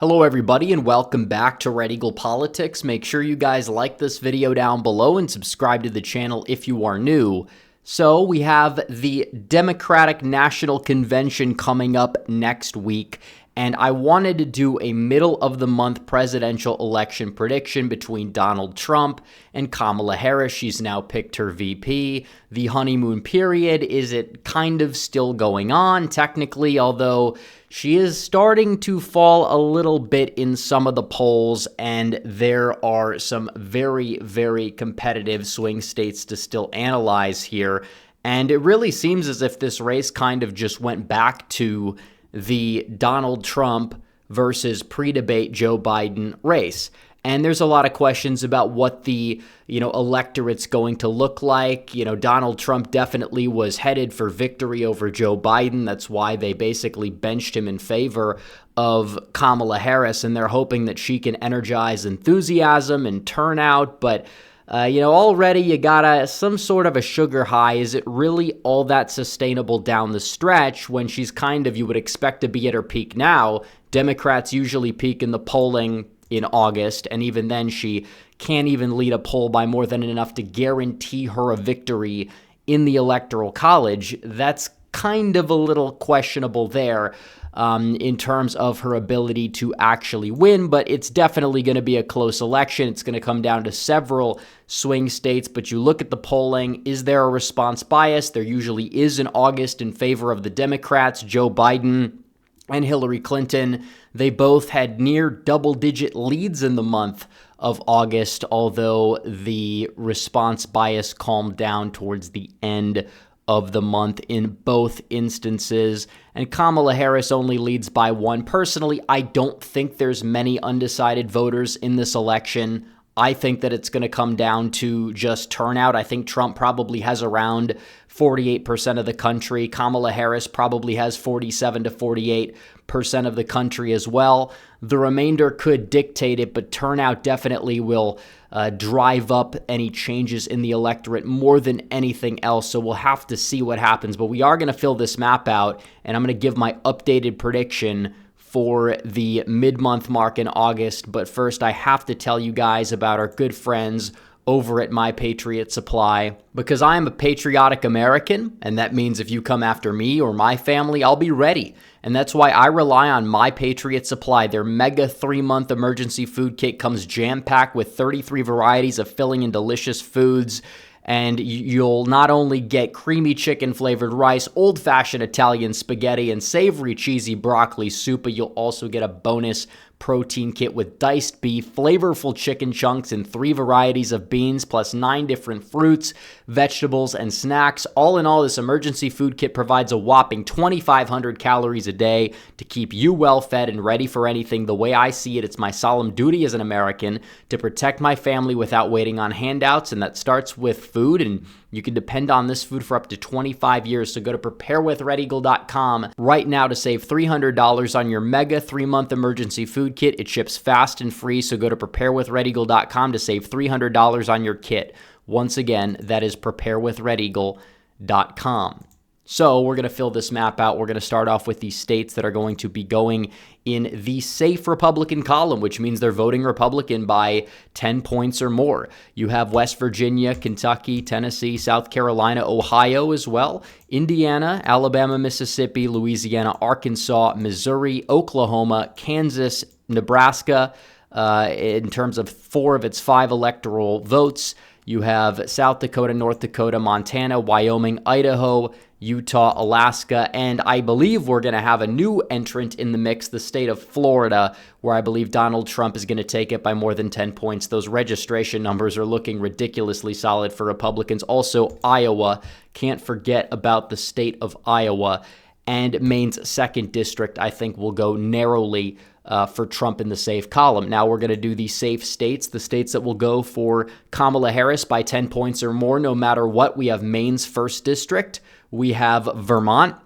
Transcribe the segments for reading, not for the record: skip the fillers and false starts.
Hello everybody and welcome back to Red Eagle Politics. Make sure you guys like this video down below and subscribe to the channel if you are new. So we have the Democratic National Convention coming up next week, and I wanted to do a middle-of-the-month presidential election prediction between Donald Trump and Kamala Harris. She's now picked her VP. The honeymoon period, is it kind of still going on technically, although she is starting to fall a little bit in some of the polls, and there are some very, very competitive swing states to still analyze here. And it really seems as if this race kind of just went back to the Donald Trump versus pre-debate Joe Biden race. And there's a lot of questions about what the, electorate's going to look like. Donald Trump definitely was headed for victory over Joe Biden. That's why they basically benched him in favor of Kamala Harris, and they're hoping that she can energize enthusiasm and turnout. But already you got some sort of a sugar high. Is it really all that sustainable down the stretch when she's you would expect to be at her peak now? Democrats usually peak in the polling in August, and even then she can't even lead a poll by more than enough to guarantee her a victory in the Electoral College. That's kind of a little questionable there in terms of her ability to actually win, but it's definitely going to be a close election. It's going to come down to several swing states, but you look at the polling, is there a response bias? There usually is in August in favor of the Democrats. Joe Biden and Hillary Clinton, they both had near double-digit leads in the month of August, although the response bias calmed down towards the end of the month in both instances. And Kamala Harris only leads by one. Personally, I don't think there's many undecided voters in this election. I think that it's going to come down to just turnout. I think Trump probably has around 48% of the country. Kamala Harris probably has 47 to 48% of the country as well. The remainder could dictate it, but turnout definitely will drive up any changes in the electorate more than anything else. So we'll have to see what happens. But we are going to fill this map out, and I'm going to give my updated prediction for the mid-month mark in August. But first, I have to tell you guys about our good friends over at My Patriot Supply, because I am a patriotic American, and that means if you come after me or my family, I'll be ready. And that's why I rely on My Patriot Supply. Their mega 3-month emergency food kit comes jam-packed with 33 varieties of filling and delicious foods. And you'll not only get creamy chicken-flavored rice, old-fashioned Italian spaghetti, and savory cheesy broccoli soup, but you'll also get a bonus protein kit with diced beef, flavorful chicken chunks, and 3 varieties of beans, plus 9 different fruits, vegetables, and snacks. All in all, this emergency food kit provides a whopping 2,500 calories a day to keep you well-fed and ready for anything. The way I see it, it's my solemn duty as an American to protect my family without waiting on handouts, and that starts with food, and you can depend on this food for up to 25 years. So go to prepareWithRedEagle.com right now to save $300 on your mega 3-month emergency food kit. It ships fast and free, so go to preparewithredeagle.com to save $300 on your kit. Once again, that is preparewithredeagle.com. So we're going to fill this map out. We're going to start off with the states that are going to be going in the safe Republican column, which means they're voting Republican by 10 points or more. You have West Virginia, Kentucky, Tennessee, South Carolina, Ohio as well, Indiana, Alabama, Mississippi, Louisiana, Arkansas, Missouri, Oklahoma, Kansas, Nebraska, in terms of 4 of its 5 electoral votes. You have South Dakota, North Dakota, Montana, Wyoming, Idaho, Utah, Alaska, and I believe we're going to have a new entrant in the mix, the state of Florida, where I believe Donald Trump is going to take it by more than 10 points. Those registration numbers are looking ridiculously solid for Republicans. Also, Iowa. Can't forget about the state of Iowa. And Maine's 2nd district, I think, will go narrowly for Trump in the safe column. Now we're going to do the safe states, the states that will go for Kamala Harris by 10 points or more, no matter what. We have Maine's 1st district. We have Vermont,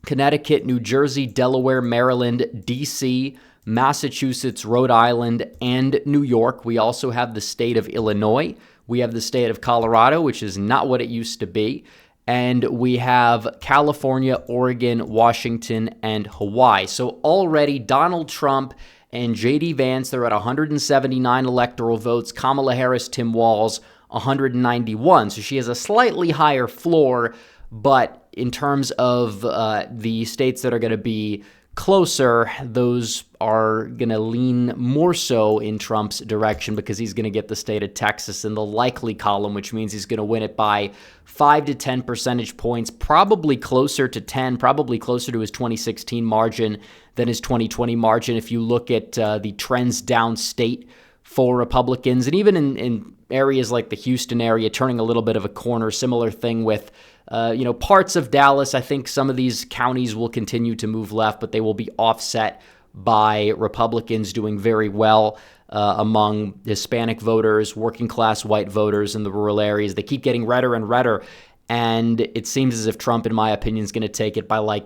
Connecticut, New Jersey, Delaware, Maryland, D.C., Massachusetts, Rhode Island, and New York. We also have the state of Illinois. We have the state of Colorado, which is not what it used to be. And we have California, Oregon, Washington, and Hawaii. So already Donald Trump And J.D. Vance, they're at 179 electoral votes. Kamala Harris, Tim Walz, 191. So she has a slightly higher floor, but in terms of the states that are going to be closer, those are going to lean more so in Trump's direction because he's going to get the state of Texas in the likely column, which means he's going to win it by 5 to 10 percentage points, probably closer to 10, probably closer to his 2016 margin than his 2020 margin. If you look at the trends downstate for Republicans, and even in areas like the Houston area, turning a little bit of a corner, similar thing with parts of Dallas. I think some of these counties will continue to move left, but they will be offset by Republicans doing very well among Hispanic voters, working class white voters in the rural areas. They keep getting redder and redder. And it seems as if Trump, in my opinion, is going to take it by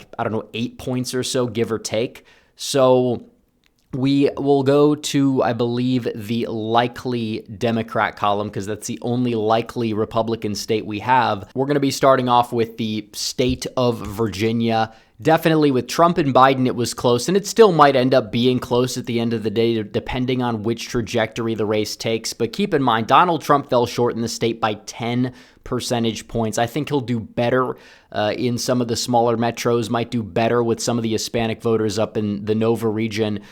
8 points or so, give or take. So we will go to, I believe, the likely Democrat column because that's the only likely Republican state we have. We're going to be starting off with the state of Virginia. Definitely with Trump and Biden, it was close, and it still might end up being close at the end of the day, depending on which trajectory the race takes. But keep in mind, Donald Trump fell short in the state by 10 percentage points. I think he'll do better in some of the smaller metros, might do better with some of the Hispanic voters up in the Nova region.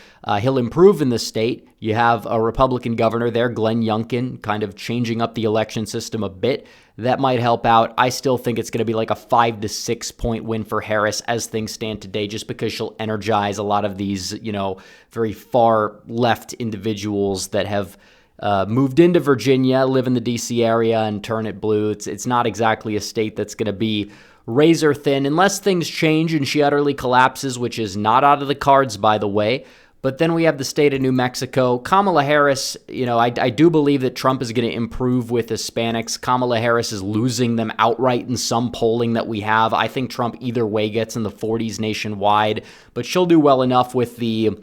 He'll improve in the state. You have a Republican governor there, Glenn Youngkin, kind of changing up the election system a bit. That might help out. I still think it's going to be like a 5 to 6 point win for Harris as things stand today, just because she'll energize a lot of these, very far left individuals that have moved into Virginia, live in the D.C. area, and turn it blue. It's not exactly a state that's going to be razor thin unless things change and she utterly collapses, which is not out of the cards, by the way. But then we have the state of New Mexico. Kamala Harris, I do believe that Trump is going to improve with Hispanics. Kamala Harris is losing them outright in some polling that we have. I think Trump either way gets in the 40s nationwide, but she'll do well enough with the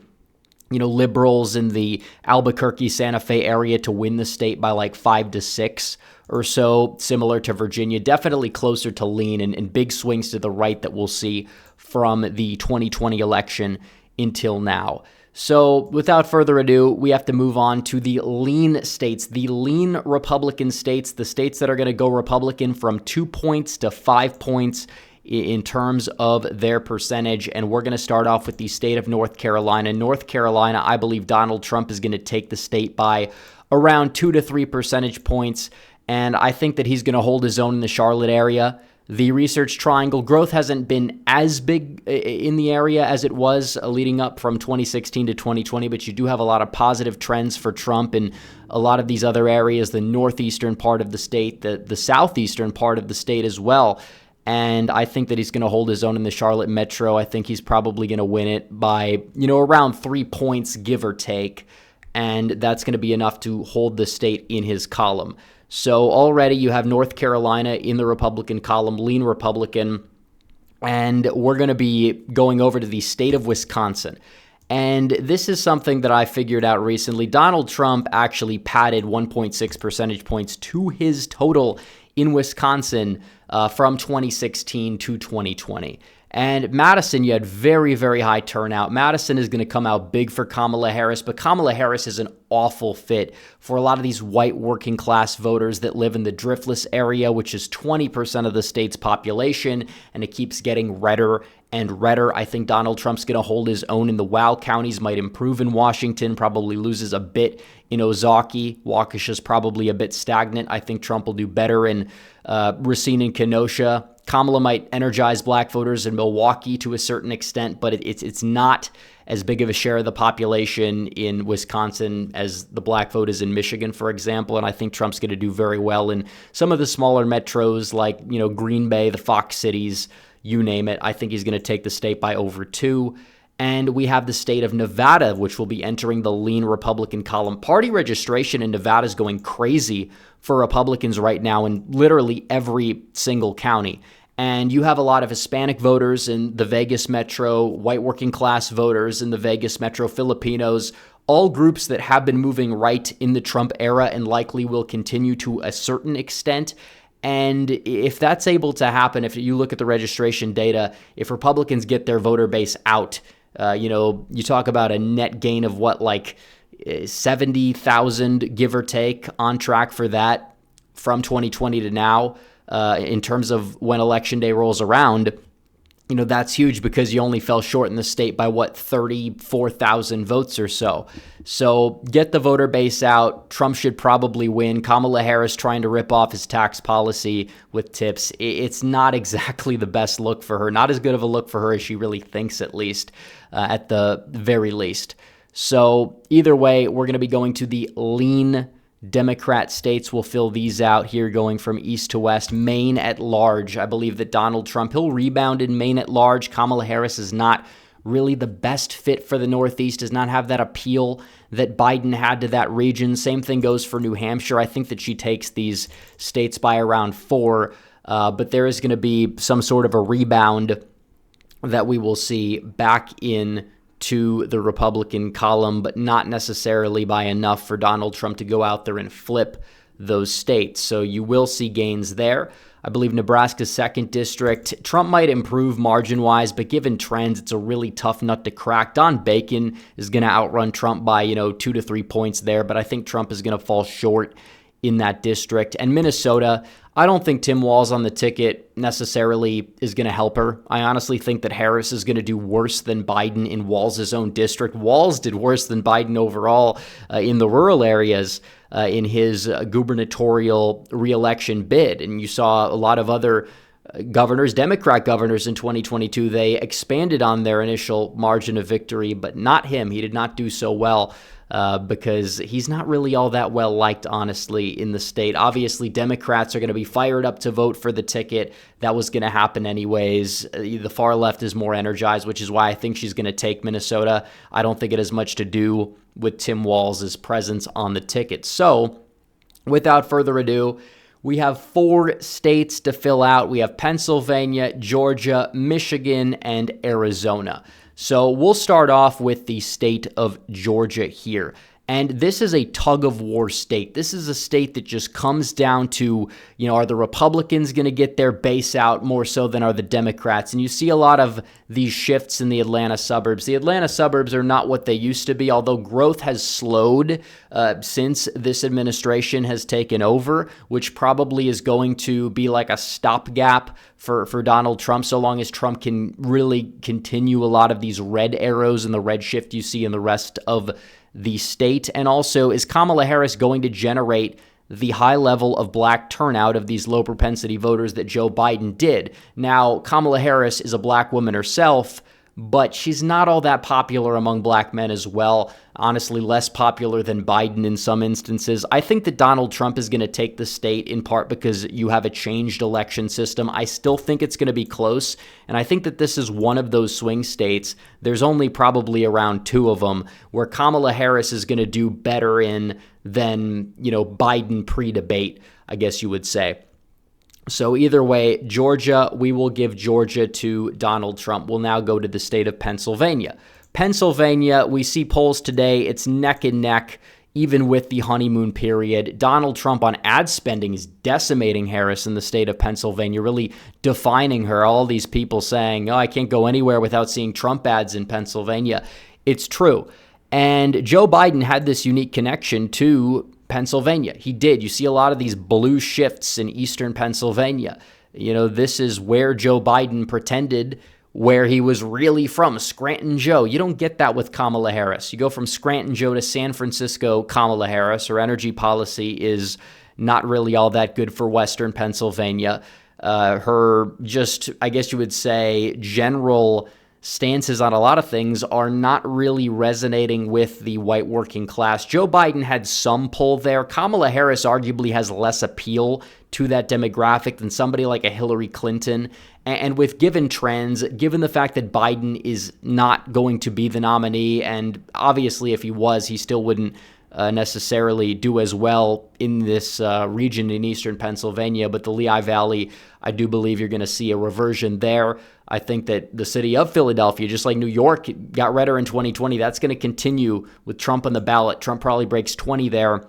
liberals in the Albuquerque, Santa Fe area to win the state by 5 to 6 or so, similar to Virginia. Definitely closer to lean and big swings to the right that we'll see from the 2020 election until now. So without further ado, we have to move on to the lean states, the lean Republican states, the states that are going to go Republican from 2 points to 5 points in terms of their percentage. And we're going to start off with the state of North Carolina. North Carolina, I believe Donald Trump is going to take the state by around 2 to 3 percentage points. And I think that he's going to hold his own in the Charlotte area. The Research Triangle growth hasn't been as big in the area as it was leading up from 2016 to 2020, but you do have a lot of positive trends for Trump in a lot of these other areas, the northeastern part of the state, the southeastern part of the state as well. And I think that he's going to hold his own in the Charlotte metro. I think he's probably going to win it by, around 3 points, give or take. And that's going to be enough to hold the state in his column. So already you have North Carolina in the Republican column, lean Republican, and we're going to be going over to the state of Wisconsin. And this is something that I figured out recently. Donald Trump actually padded 1.6 percentage points to his total in Wisconsin from 2016 to 2020. And Madison, you had very, very high turnout. Madison is going to come out big for Kamala Harris, but Kamala Harris is an awful fit for a lot of these white working class voters that live in the Driftless area, which is 20% of the state's population, and it keeps getting redder and redder. I think Donald Trump's going to hold his own in the WOW counties, might improve in Washington, probably loses a bit in Ozaukee. Waukesha's probably a bit stagnant. I think Trump will do better in Racine and Kenosha. Kamala might energize black voters in Milwaukee to a certain extent, but it's not as big of a share of the population in Wisconsin as the black vote is in Michigan, for example. And I think Trump's going to do very well in some of the smaller metros like, Green Bay, the Fox cities, you name it. I think he's going to take the state by over 2. And we have the state of Nevada, which will be entering the lean Republican column. Party registration in Nevada is going crazy for Republicans right now in literally every single county. And you have a lot of Hispanic voters in the Vegas metro, white working class voters in the Vegas metro, Filipinos, all groups that have been moving right in the Trump era and likely will continue to a certain extent. And if that's able to happen, if you look at the registration data, if Republicans get their voter base out, You talk about a net gain of what, like 70,000, give or take, on track for that from 2020 to now, in terms of when Election Day rolls around. That's huge because you only fell short in the state by, 34,000 votes or so. So get the voter base out. Trump should probably win. Kamala Harris trying to rip off his tax policy with tips. It's not exactly the best look for her. Not as good of a look for her as she really thinks, at least, at the very least. So either way, we're going to be going to the lean Democrat states. Will fill these out here going from east to west. Maine at large. I believe that Donald Trump, he'll rebound in Maine at large. Kamala Harris is not really the best fit for the Northeast, does not have that appeal that Biden had to that region. Same thing goes for New Hampshire. I think that she takes these states by around 4, but there is going to be some sort of a rebound that we will see back in to the Republican column, but not necessarily by enough for Donald Trump to go out there and flip those states. So you will see gains there. I believe Nebraska's 2nd district, Trump might improve margin-wise, but given trends, it's a really tough nut to crack. Don Bacon is going to outrun Trump by, 2 to 3 points there, but I think Trump is going to fall short in that district. And Minnesota, I don't think Tim Walz on the ticket necessarily is going to help her. I honestly think that Harris is going to do worse than Biden in Walz's own district. Walz did worse than Biden overall in the rural areas in his gubernatorial reelection bid. And you saw a lot of other governors, Democrat governors in 2022, they expanded on their initial margin of victory, but not him. He did not do so well. Because he's not really all that well liked, honestly, in the state. Obviously, Democrats are going to be fired up to vote for the ticket. That was going to happen anyways. The far left is more energized, which is why I think she's going to take Minnesota. I don't think it has much to do with Tim Walz's presence on the ticket. So, without further ado, we have 4 states to fill out. We have Pennsylvania, Georgia, Michigan, and Arizona. So we'll start off with the state of Georgia here. And this is a tug-of-war state. This is a state that just comes down to, are the Republicans going to get their base out more so than are the Democrats? And you see a lot of these shifts in the Atlanta suburbs. The Atlanta suburbs are not what they used to be, although growth has slowed since this administration has taken over, which probably is going to be like a stopgap for Donald Trump, so long as Trump can really continue a lot of these red arrows and the red shift you see in the rest of the state. And also, is Kamala Harris going to generate the high level of black turnout of these low propensity voters that Joe Biden did? Now, Kamala Harris is a black woman herself, but she's not all that popular among black men as well. Honestly, less popular than Biden in some instances. I think that Donald Trump is going to take the state in part because you have a changed election system. I still think it's going to be close, and I think that this is one of those swing states. There's only probably around 2 of them where Kamala Harris is going to do better in than, Biden pre-debate, I guess you would say. So either way, Georgia, we will give Georgia to Donald Trump. We'll now go to the state of Pennsylvania. Pennsylvania, we see polls today, it's neck and neck, even with the honeymoon period. Donald Trump on ad spending is decimating Harris in the state of Pennsylvania, really defining her. All these people saying, I can't go anywhere without seeing Trump ads in Pennsylvania. It's true. And Joe Biden had this unique connection to Pennsylvania. He did. You see a lot of these blue shifts in eastern Pennsylvania. This is where Joe Biden pretended where he was really from, Scranton Joe. You don't get that with Kamala Harris. You go from Scranton Joe to San Francisco Kamala Harris. Her energy policy is not really all that good for western Pennsylvania. Her just, I guess you would say, general stances on a lot of things are not really resonating with the white working class. Joe Biden had some pull there. Kamala Harris arguably has less appeal to that demographic than somebody like a Hillary Clinton. And with given trends, given the fact that Biden is not going to be the nominee, and obviously if he was, he still wouldn't necessarily do as well in this region in eastern Pennsylvania, but the Lehigh Valley, I do believe you're going to see a reversion there. I think that the city of Philadelphia, just like New York, got redder in 2020. That's going to continue with Trump on the ballot. Trump probably breaks 20 there.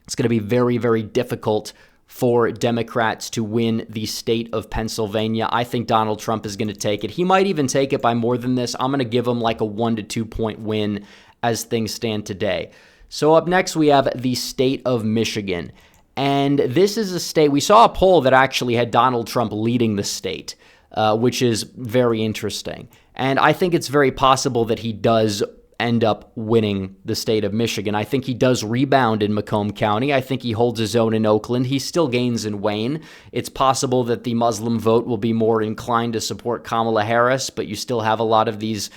It's going to be very, very difficult for Democrats to win the state of Pennsylvania. I think Donald Trump is going to take it. He might even take it by more than this. I'm going to give him like a 1 to 2 point win as things stand today. So up next, we have the state of Michigan. And this is a state, we saw a poll that actually had Donald Trump leading the state, which is very interesting. And I think it's very possible that he does end up winning the state of Michigan. I think he does rebound in Macomb County. I think he holds his own in Oakland. He still gains in Wayne. It's possible that the Muslim vote will be more inclined to support Kamala Harris, but you still have a lot of these,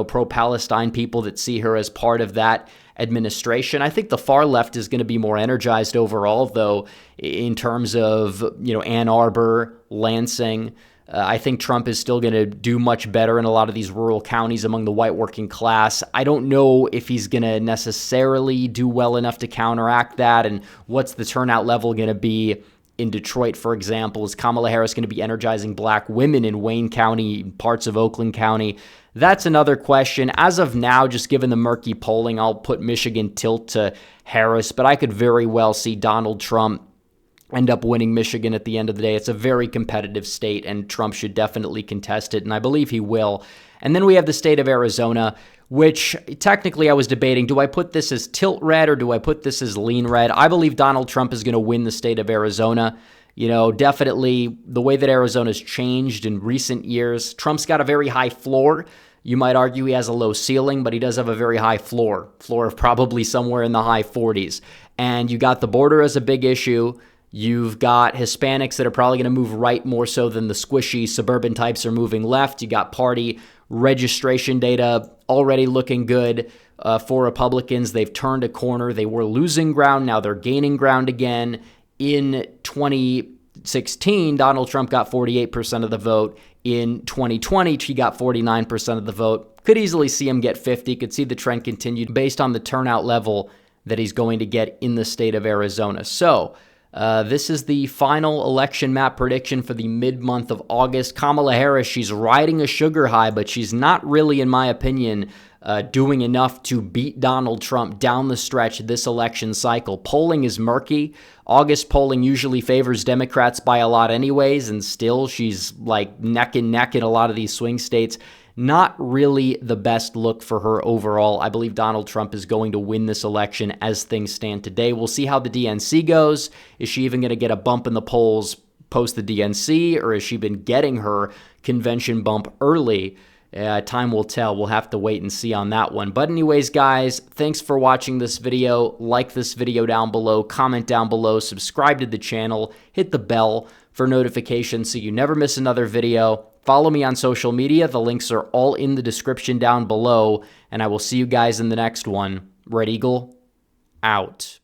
pro-Palestine people that see her as part of that administration. I think the far left is going to be more energized overall, though, in terms of, Ann Arbor, Lansing. I think Trump is still going to do much better in a lot of these rural counties among the white working class. I don't know if he's going to necessarily do well enough to counteract that, and what's the turnout level going to be in Detroit, for example. Is Kamala Harris going to be energizing black women in Wayne County, parts of Oakland County? That's another question. As of now, just given the murky polling, I'll put Michigan tilt to Harris, but I could very well see Donald Trump end up winning Michigan at the end of the day. It's a very competitive state, and Trump should definitely contest it, and I believe he will. And then we have the state of Arizona, which technically I was debating, do I put this as tilt red or do I put this as lean red? I believe Donald Trump is going to win the state of Arizona. Definitely the way that Arizona's changed in recent years, Trump's got a very high floor. You might argue he has a low ceiling, but he does have a very high floor of probably somewhere in the high 40s. And you got the border as a big issue. You've got Hispanics that are probably going to move right more so than the squishy suburban types are moving left. You got party registration data already looking good for Republicans. They've turned a corner. They were losing ground. Now they're gaining ground again. In 2016, Donald Trump got 48% of the vote. In 2020, he got 49% of the vote. Could easily see him get 50. Could see the trend continue based on the turnout level that he's going to get in the state of Arizona. So this is the final election map prediction for the mid-month of August. Kamala Harris, she's riding a sugar high, but she's not really, in my opinion, doing enough to beat Donald Trump down the stretch this election cycle. Polling is murky. August polling usually favors Democrats by a lot anyways, and still she's like neck and neck in a lot of these swing states. Not really the best look for her overall. I believe Donald Trump is going to win this election as things stand today. We'll see how the DNC goes. Is she even going to get a bump in the polls post the DNC, or has she been getting her convention bump early? Time will tell. We'll have to wait and see on that one. But anyways, guys, thanks for watching this video. Like this video down below, comment down below, subscribe to the channel, hit the bell for notifications so you never miss another video. Follow me on social media. The links are all in the description down below, and I will see you guys in the next one. Red Eagle, out.